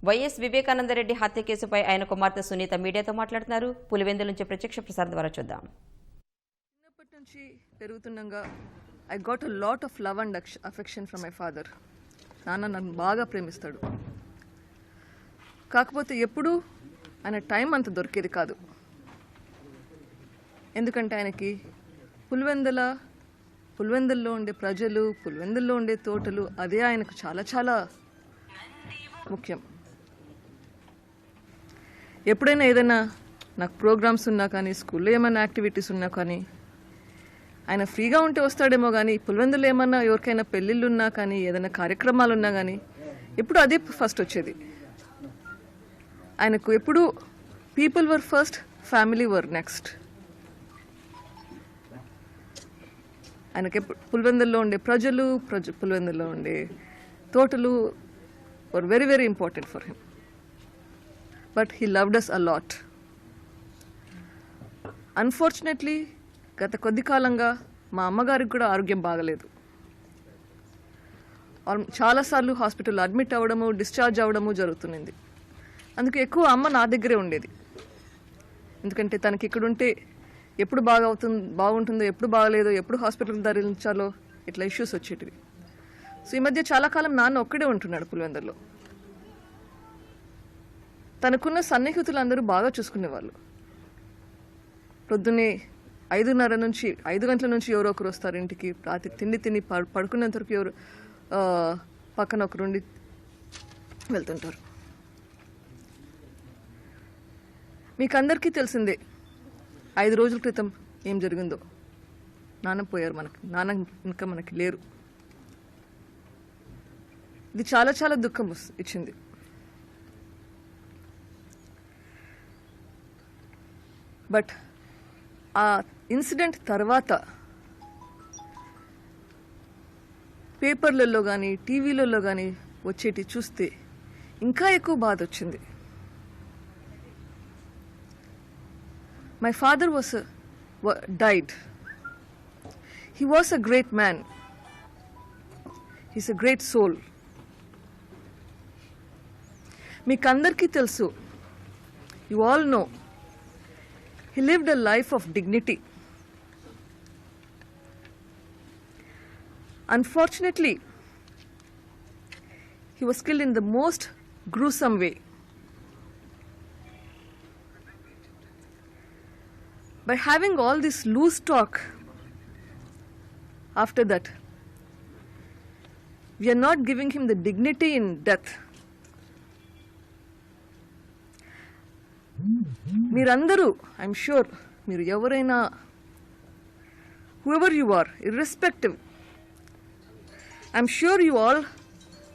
YS Vivekananda Reddy హత్య కేసుపై ఆయన కుమార్తె సునీత మీడియాతో మాట్లాడుతున్నారు. పులివెందుల నుంచి ప్రత్యక్ష ప్రసారం ద్వారా చూద్దాం. చిన్నప్పటి నుంచి పెరుగుతుండగా I got a lot of love and affection from my father. నాన్న నన్ను బాగా ప్రేమిస్తాడు. కాకపోతే ఎప్పుడూ ఆయన టైం అంత దొరికేది కాదు. ఎందుకంటే ఆయనకి పులివెందుల్లో ఉండే ప్రజలు, పులివెందుల్లో ఉండే తోటలు, అదే ఆయనకు చాలా చాలా ముఖ్యం. ఎప్పుడైనా ఏదైనా నాకు ప్రోగ్రామ్స్ ఉన్నా కానీ, స్కూల్లో ఏమైనా యాక్టివిటీస్ ఉన్నా కానీ, ఆయన ఫ్రీగా ఉంటే వస్తాడేమో కానీ, పులివెందులో ఏమన్నా ఎవరికైనా పెళ్ళిళ్ళు ఉన్నా కానీ, ఏదైనా కార్యక్రమాలు ఉన్నా కానీ ఎప్పుడు అదే ఫస్ట్ వచ్చేది. ఆయనకు ఎప్పుడు people were first, family were next. ఆయనకి పులివెందుల్లో ఉండే ప్రజలు, పులివెందుల్లో ఉండే తోటలు were very, very important for him. But he loved us a lot. Unfortunately, గత కొద్ది కాలంగా మా అమ్మగారికి కూడా ఆరోగ్యం బాగలేదు. చాలాసార్లు హాస్పిటల్లో అడ్మిట్ అవ్వడము, డిశ్చార్జ్ అవ్వడము జరుగుతుంది. అందుకే ఎక్కువ అమ్మ నా దగ్గరే ఉండేది. ఎందుకంటే తనకి ఇక్కడ ఉంటే ఎప్పుడు బాగుంటుందో, ఎప్పుడు బాగలేదో, ఎప్పుడు హాస్పిటల్కి తరలించాలో ఇట్లా ఇష్యూస్ వచ్చేటివి. సో ఈ మధ్య చాలా కాలం నాన్న ఒక్కడే ఉంటున్నాడు పులివెందుల్లో. తనకున్న సన్నిహితులు అందరూ బాగా చూసుకునేవాళ్ళు. పొద్దున్నే 5:30 నుంచి 5 గంటల నుంచి ఎవరో ఒకరు వస్తారు ఇంటికి. రాత్రి తిని పడుకునేంత వరకు ఎవరు పక్కన ఒకరు ఉండి వెళ్తుంటారు. మీకు అందరికీ తెలిసిందే 5 రోజుల క్రితం ఏం జరిగిందో. నాన్న పోయారు. నాన్న ఇంకా మనకి లేరు. ఇది చాలా చాలా దుఃఖం ఇచ్చింది. బట్ ఆ ఇన్సిడెంట్ తర్వాత పేపర్లలో కానీ, టీవీలలో కానీ వచ్చేటి చూస్తే ఇంకా ఎక్కువ బాధ వచ్చింది. My father died. He was a great man. He's a great soul. మీకు అందరికీ తెలుసు, you all know, he lived a life of dignity. Unfortunately, he was killed in the most gruesome way. By having all this loose talk after that, we are not giving him the dignity in death. మీరందరూ, I'm sure, మీరు ఎవరైనా, whoever you are, irrespective, I'm sure you all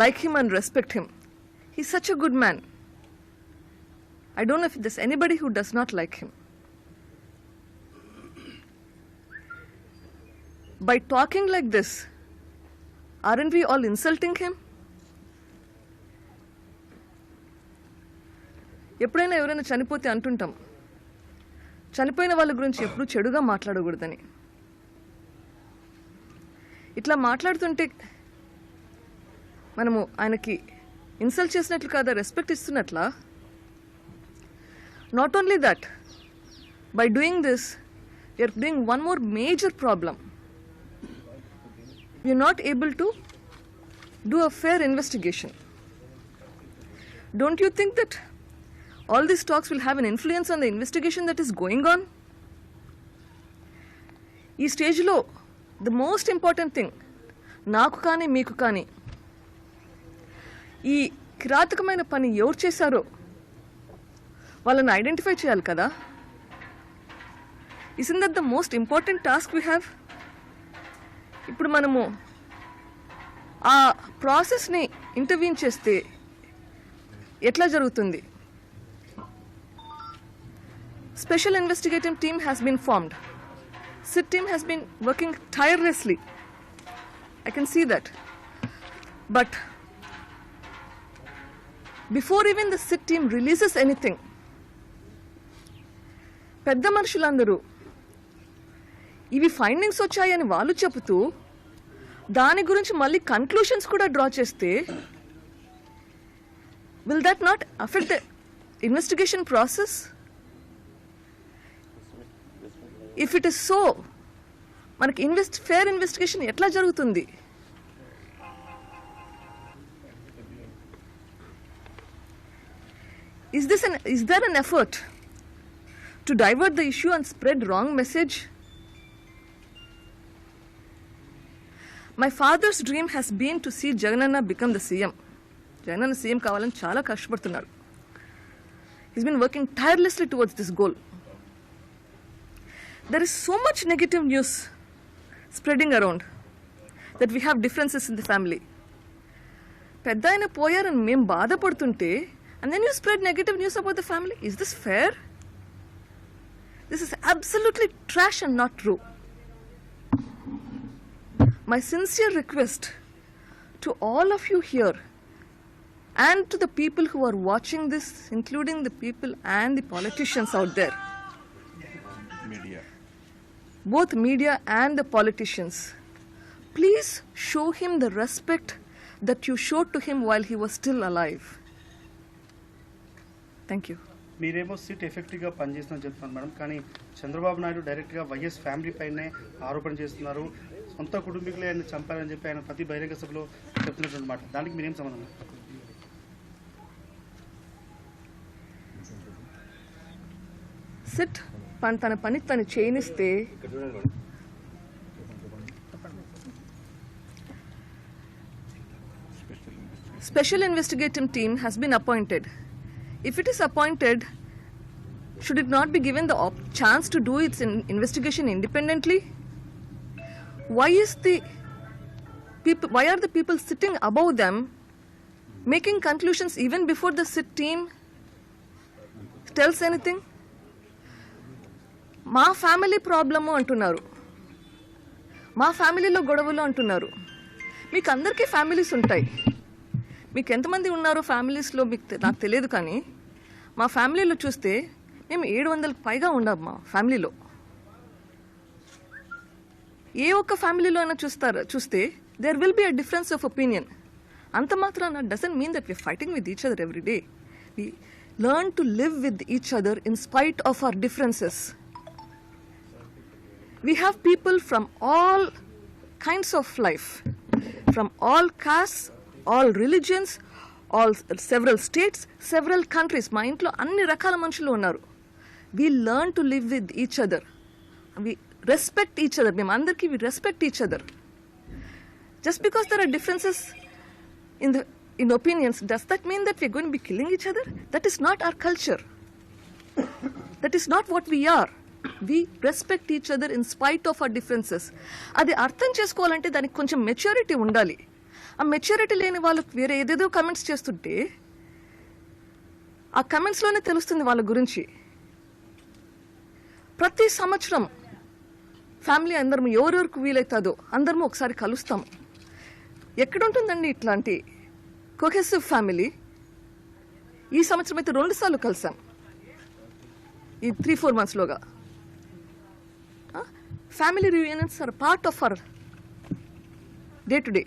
like him and respect him. He's such a good man. I don't know if there's anybody who does not like him. By talking like this, aren't we all insulting him? ఎప్పుడైనా ఎవరైనా చనిపోతే అంటుంటాం, చనిపోయిన వాళ్ళ గురించి ఎప్పుడూ చెడుగా మాట్లాడకూడదని. ఇట్లా మాట్లాడుతుంటే మనము ఆయనకి ఇన్సల్ట్ చేసినట్లు కాదా, రెస్పెక్ట్ ఇస్తున్నట్లా? Not only that, by doing this you're doing one more major problem. You're not able to do a fair investigation. Don't you think that all these talks will have an influence on the investigation that is going on? ఈ స్టేజ్లో the most important thing నాకు కానీ మీకు కానీ, ఈ కిరాతకమైన పని ఎవరు చేశారో వాళ్ళని ఐడెంటిఫై చేయాలి కదా. isn't that the most important task we have? ఇప్పుడు మనము ఆ ప్రాసెస్ని ఇంటర్వ్యూన్ చేస్తే ఎట్లా జరుగుతుంది? Special investigative team has been formed. SIT team has been working tirelessly. I can see that. But before even the SIT team releases anything, పెద్ద మనుషులందరూ ఇవి ఫైండింగ్స్ వచ్చాయని వాళ్ళు చెబుతూ దాని గురించి మళ్ళీ కన్క్లూషన్స్ కూడా డ్రా చేస్తే Will that not affect the investigation process? If it is so, మనకి ఫేర్ ఇన్వెస్టిగేషన్ ఎట్లా జరుగుతుంది? Is there an effort to divert the issue and spread wrong message? My father's dream has been to see Jagananna become the CM. Jagananna CM కావాలని చాలా కష్టపడుతున్నాడు. He's been working tirelessly towards this goal. There is so much negative news spreading around that we have differences in the family. పెద్ద ఆయన పోయారని మేము బాధపడుతుంటే and then you spread negative news about the family. Is this fair? This is absolutely trash and not true. My sincere request to all of you here and to the people who are watching this, including the people and the politicians out there, both media and the politicians, please show him the respect that you showed to him while he was still alive. Thank you. మీరేమో SIT ఎఫెక్టివ్గా పనిచేస్తుందని చెప్తున్నారు madam, కానీ చంద్రబాబు నాయుడు డైరెక్ట్గా YS family పైనే ఆరోపణ చేస్తున్నారు. సొంత కుటుంబీకులే ఆయన చంపారని చెప్పి ఆయన ప్రతి బహిరంగ సభలో చెప్తున్నటువంటి మాట. దానికి మీరేం సంబంధం? సిట్ తన పని తను చేయనిస్తే Special investigative team has been appointed. If it is appointed, should it not be given the chance to do its investigation independently? Why are the people sitting above them making conclusions even before the SIT team tells anything? మా family problem అంటున్నారు, మా ఫ్యామిలీలో గొడవలు అంటున్నారు. మీకు అందరికీ families ఉంటాయి. మీకు ఎంతమంది ఉన్నారో ఫ్యామిలీస్లో నాకు తెలియదు, కానీ మా ఫ్యామిలీలో చూస్తే మేము 700కి పైగా ఉన్నాం మా ఫ్యామిలీలో. ఏ ఒక్క ఫ్యామిలీలో అయినా చూస్తే there will be a difference of opinion. అంత మాత్రాన doesn't mean that we are fighting with each other every day. We learn to live with each other in spite of our differences. We have people from all kinds of life, from all castes, all religions, several states, several countries. మా ఇంట్లో అన్ని రకాల మనుషులు ఉన్నారు. We learn to live with each other. We respect each other. మేము అందరికీ we respect each other. Just because there are differences in opinions, does that mean that we are going to be killing each other? That is not our culture. That is not what we are. We respect each other in spite of our differences. అది అర్థం చేసుకోవాలంటే దానికి కొంచెం maturity ఉండాలి. ఆ maturity లేని వాళ్ళకు వేరే ఏదేదో కమెంట్స్ చేస్తుంటే ఆ కమెంట్స్లోనే తెలుస్తుంది వాళ్ళ గురించి. ప్రతి సంవత్సరం ఫ్యామిలీ అందరం ఎవరెవరికి వీలవుతుందో అందరము ఒకసారి కలుస్తాం. ఎక్కడుంటుందండి ఇట్లాంటి కోహెసివ్ ఫ్యామిలీ? ఈ సంవత్సరం అయితే 2 సార్లు కలిసాం ఈ 3-4 మంత్స్లోగా. Family reunions are part of our day to day.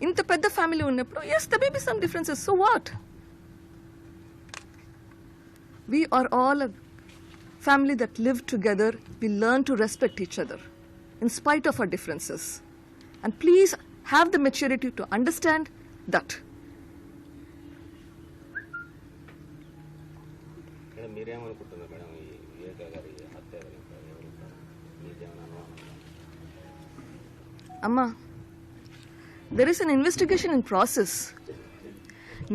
ఇంత పెద్ద ఫ్యామిలీ ఉన్నప్పుడు yes, there may be some differences. So what? We are all a family that live together. We learn to respect each other in spite of our differences. And please have the maturity to understand that. మీరేమనుకుంటున్నారు madam ఈ వివేక గారి హత్య గురించి? అమ్మా, there is an investigation in process.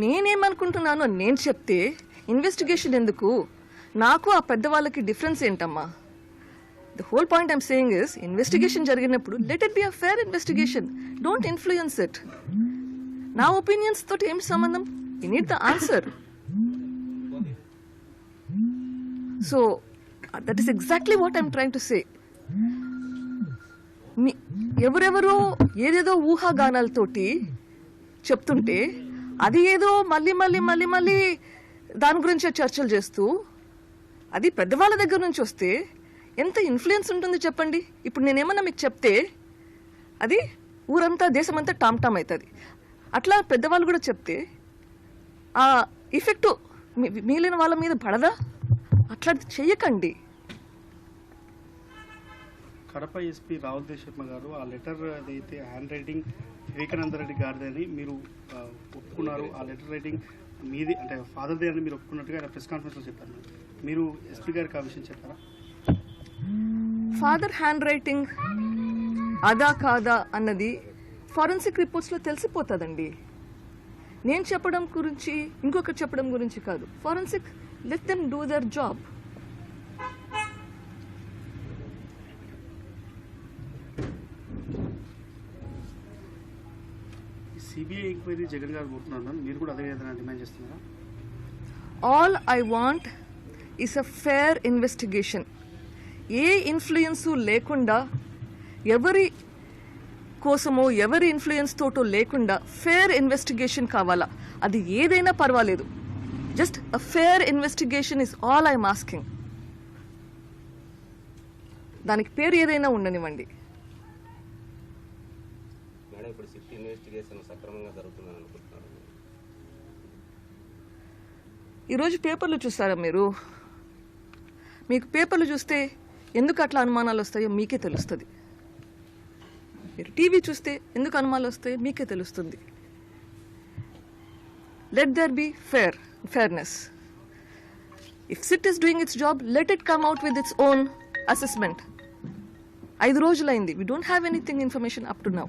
నేనేమనుకుంటున్నానో నేను చెప్తే investigation ఎందుకు? నాకు ఆ పెద్దవాళ్ళకి డిఫరెన్స్ ఏంటమ్మా? The whole point I'm saying is investigation జరిగినప్పుడు let it be a fair investigation. Don't influence it. నా ఒపీనియన్స్ తోటి ఏం సంబంధం? You need the answer. So that is exactly what I'm trying to say. ఎవరెవరో ఏదేదో ఊహాగానాలతోటి చెప్తుంటే అది ఏదో మళ్ళీ మళ్ళీ మళ్ళీ మళ్ళీ దాని గురించే చర్చలు చేస్తూ అది పెద్దవాళ్ళ దగ్గర నుంచి వస్తే ఎంత ఇన్ఫ్లుయెన్స్ ఉంటుంది చెప్పండి. ఇప్పుడు నేనేమన్నా మీకు చెప్తే అది ఊరంతా దేశమంతా టామ్ టామ్ అవుతుంది. అట్లా పెద్దవాళ్ళు కూడా చెప్తే ఆ ఎఫెక్ట్ మిగిలిన వాళ్ళ మీద పడదా? అట్లాంటి చెయ్యకండి. కడప ఎస్పీ రాహుల్ దేవ్ శర్మ గారు ఆ లెటర్ ఏదైతే హ్యాండ్ రైటింగ్ వివేకానంద రెడ్డి గారిదని మీరు ఒప్పుకున్నారు, ఆ లెటర్ రైటింగ్ మీది అంటే ఫాదర్దే అని మీరు ఒప్పుకున్నట్టుగా ఆయన ప్రెస్ కాన్ఫరెన్స్లో చెప్పారు. మీరు ఎస్పీ గారికి ఆ విషయం చెప్పారా? ఫాదర్ హ్యాండ్ రైటింగ్ అదా కాదా అన్నది ఫారెన్సిక్ రిపోర్ట్స్లో తెలిసిపోతుందండి. నేను చెప్పడం గురించి ఇంకొకరు చెప్పడం గురించి కాదు. Forensic let them do there job. CBI enquiry Jagan గారు కోరుతున్నారు, మీరు కూడా అదే విధంగా డిమాండ్ చేస్తున్నారా? All I want is a fair investigation. A influence లేకుండా, ఎవరి కోసమో ఎవరి ఇన్ఫ్లుయెన్స్ తోటో లేకుండా ఫేర్ ఇన్వెస్టిగేషన్ కావాలా. అది ఏదైనా పర్వాలేదు. Just a fair investigation is all I'm asking. దానికి పేరు ఏదైనా ఉండనివ్వండి. మేడం ఇప్పుడు సిట్ ఇన్వెస్టిగేషన్ సక్రమంగా జరుగుతుందని అనుకుంటున్నారు? ఈరోజు పేపర్లు చూస్తారా మీరు? మీకు పేపర్లు చూస్తే ఎందుకు అట్లా అనుమానాలు వస్తాయో మీకే తెలుస్తుంది. మీరు టీవీ చూస్తే ఎందుకు అనుమానాలు వస్తాయో మీకే తెలుస్తుంది. Let there be fairness. If SIT is doing its job, let it come out with its own assessment. 5 రోజులైంది. We don't have anything information up to now.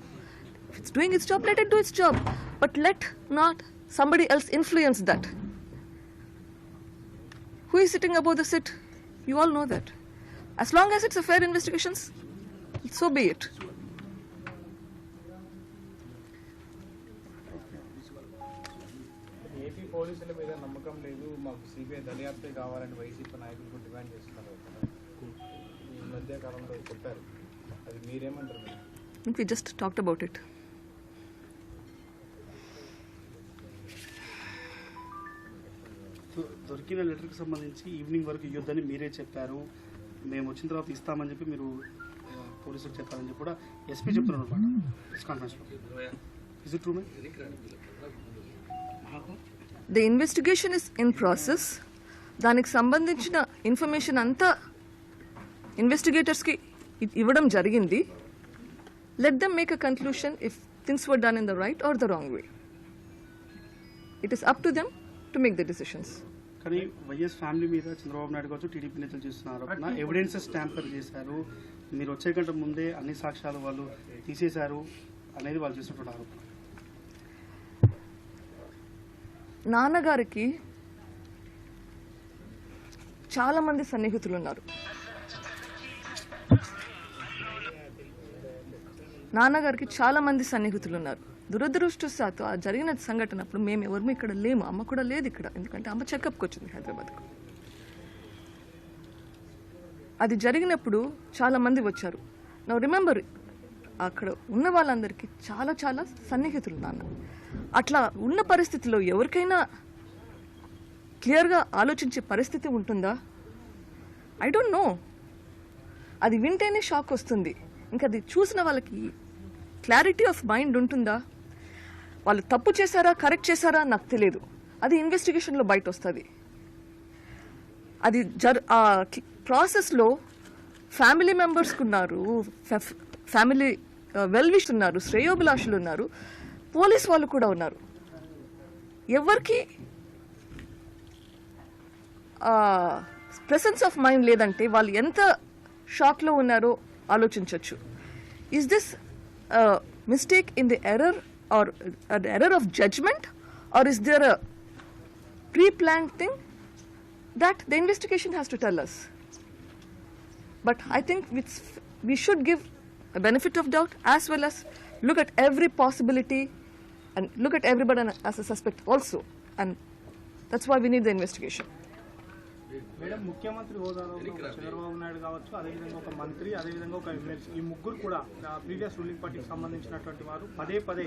If it's doing its job, let it do its job. But let not somebody else influence that. Who is sitting above the sit? You all know that. As long as it's a fair investigation, so be it. AP పోలీసుల మీద నమ్మకం లేదు, మాకు CBI దర్యాప్తే కావాలని YCP నాయకులు demand చేస్తున్నారు. ఈ మధ్య కాలంలో చెప్పారు, అది మీరేమంటారు? I think we just talked about it. దొరికిన లెటర్కి సంబంధించి ఈవినింగ్ వరకు ఇవ్వద్దని మీరే చెప్పారు, మేము వచ్చిన తర్వాత ఇస్తామని చెప్పి మీరు పోలీసులకు చెప్పారని చెప్పి కూడా ఎస్పీ చెప్తున్నారు అన్నమాట ప్రెస్ కాన్ఫరెన్స్లో. Is it true? The investigation is in process. దానికి సంబంధించిన ఇన్ఫర్మేషన్ అంతా ఇన్వెస్టిగేటర్స్కి ఇవ్వడం జరిగింది. Let them make a conclusion if things were done in the right or the wrong way. It is up to them to make the decisions. కానీ YS family మీద చంద్రబాబు నాయుడు కావచ్చు, TDP నేతలు చేస్తున్నారు ఎవిడెన్సెస్ ట్యాంపర్ చేశారు, మీరు వచ్చే గంట ముందే అన్ని సాక్ష్యాలు వాళ్ళు తీసేశారు అనేది వాళ్ళు చేస్తున్నటువంటి ఆరోపణ. నాన్నగారికి చాలా మంది సన్నిహితులు ఉన్నారు. దురదృష్టవశాత్తు ఆ జరిగిన సంఘటనప్పుడు మేము ఎవరు ఇక్కడ లేము. అమ్మ కూడా లేదు ఇక్కడ, ఎందుకంటే అమ్మ చెకప్కి వచ్చింది హైదరాబాద్కు. అది జరిగినప్పుడు చాలా మంది వచ్చారు. నౌ రిమెంబర్, అక్కడ ఉన్న వాళ్ళందరికీ చాలా చాలా సన్నిహితులు నాన్న. అట్లా ఉన్న పరిస్థితిలో ఎవరికైనా క్లియర్గా ఆలోచించే పరిస్థితి ఉంటుందా? I don't know. అది వింటేనే షాక్ వస్తుంది. ఇంకా అది చూసిన వాళ్ళకి క్లారిటీ ఆఫ్ మైండ్ ఉంటుందా? వాళ్ళు తప్పు చేశారా, కరెక్ట్ చేశారా నాకు తెలియదు. అది ఇన్వెస్టిగేషన్లో బయట వస్తుంది. అది ఆ ప్రాసెస్లో ఫ్యామిలీ మెంబర్స్కి ఉన్నారు, ఫ్యామిలీ వెల్విష్ ఉన్నారు, శ్రేయోభిలాషులు ఉన్నారు, పోలీస్ వాళ్ళు కూడా ఉన్నారు. ఎవరికి ప్రెసెన్స్ ఆఫ్ మైండ్ లేదంటే వాళ్ళు ఎంత షాక్లో ఉన్నారో ఆలోచించవచ్చు. Is this mistake in the error or error of judgement, or is there a preplanned thing? That the investigation has to tell us. But I think we should give a benefit of doubt as well as look at every possibility and look at everybody as a suspect also. And that's why we need the investigation. Madam, ముఖ్యమంత్రి హోదాలో చంద్రబాబు నాయుడు కావచ్చు, అదేవిధంగా ఒక మంత్రి, అదేవిధంగా ఒక MLC, ఈ ముగ్గురు కూడా ప్రీవియస్ రూలింగ్ పార్టీకి సంబంధించినటువంటి వారు పదే పదే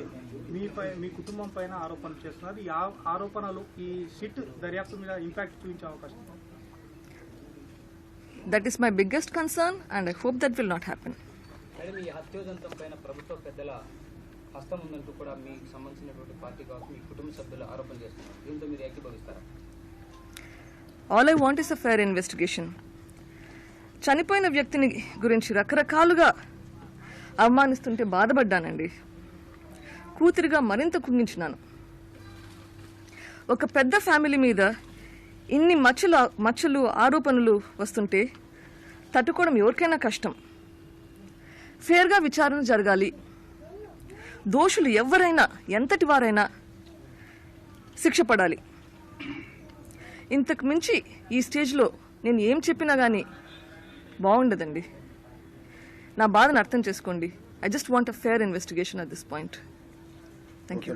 మీ కుటుంబం పైన ఆరోపణలు చేస్తున్నారు. ఈ ఆరోపణలు ఈ సిట్ దర్యాప్తు మీద ఇంపాక్ట్ చూపించే అవకాశం? That is my biggest concern and I hope that will not happen. Madam, ఈ హత్యోదంతం పైన ప్రభుత్వ పెద్దల హస్తం ఉందంటూ కూడా మీకు సంబంధించినటువంటి పార్టీ కావచ్చు మీ కుటుంబ సభ్యులు ఆరోపణ చేస్తున్నారు. దీంతో మీరు ఏకీభవిస్తారా? All I want is a fair investigation. చనిపోయిన వ్యక్తిని గురించి రకరకాలుగా అవమానిస్తుంటే బాధపడ్డానండి. కూతురిగా మరింత కుంగించినాను. ఒక పెద్ద ఫ్యామిలీ మీద ఇన్ని మచ్చలు ఆరోపణలు వస్తుంటే తట్టుకోవడం ఎవరికైనా కష్టం. ఫేర్గా విచారణ జరగాలి. దోషులు ఎవరైనా ఎంతటి వారైనా శిక్ష పడాలి. ఇంతకు మించి ఈ స్టేజ్లో నేను ఏం చెప్పినా కానీ బాగుండదండి. నా బాధను అర్థం చేసుకోండి. I just want a fair investigation at this point. Thank you.